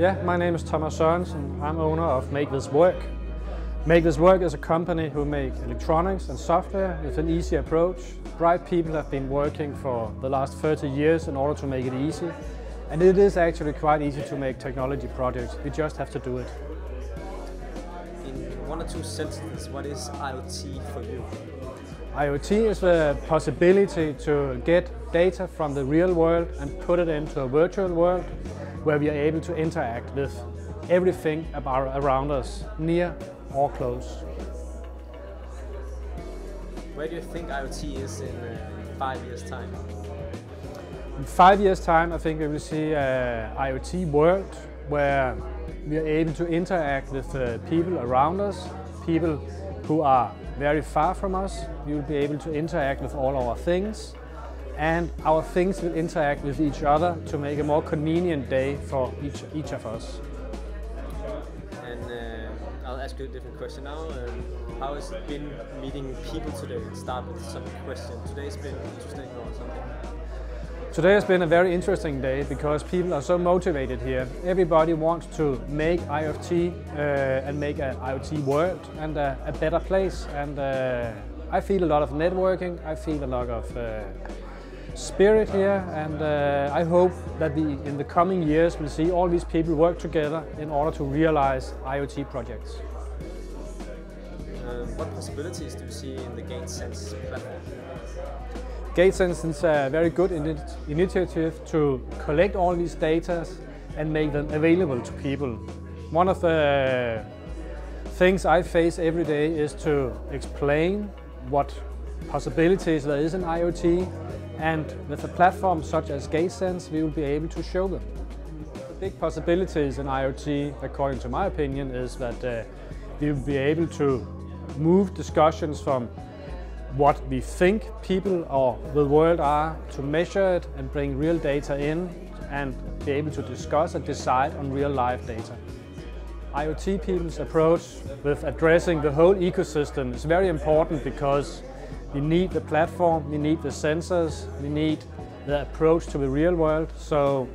Yeah, my name is Thomas Sørensen. I'm owner of Make This Work. Make This Work is a company who make electronics and software with an easy approach. Bright people have been working for the last 30 years in order to make it easy. And it is actually quite easy to make technology projects. We just have to do it. In one or two sentences, what is IoT for you? IoT is the possibility to get data from the real world and put it into a virtual world where we are able to interact with everything around us, near or close. Where do you think IoT is in 5 years' time? In 5 years' time, I think we will see an IoT world where we are able to interact with people around us, people who are very far from us. We will be able to interact with all our things, and our things will interact with each other to make a more convenient day for each of us. And I'll ask you a different question now. How has it been meeting people today? Start with some question. Today's been interesting or something? Today has been a very interesting day because people are so motivated here. Everybody wants to make IoT and make an IoT world and a better place. And I feel a lot of networking, I feel a lot of spirit here, and I hope that we in the coming years will see all these people work together in order to realize IoT projects. What possibilities do you see in the GateSense platform? GateSense is a very good initiative to collect all these data and make them available to people. One of the things I face every day is to explain what possibilities there is in IoT, and with a platform such as GateSense we will be able to show them. The big possibilities in IoT, according to my opinion, is that we will be able to move discussions from what we think people or the world are, to measure it and bring real data in and be able to discuss and decide on real life data. IoT people's approach with addressing the whole ecosystem is very important because we need the platform, we need the sensors, we need the approach to the real world, so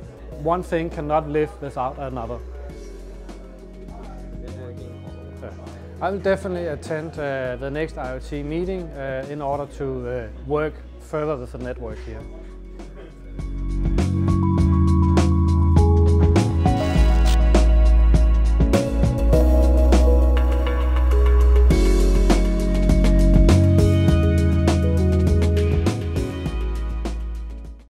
one thing cannot live without another. I will definitely attend the next IoT meeting in order to work further with the network here.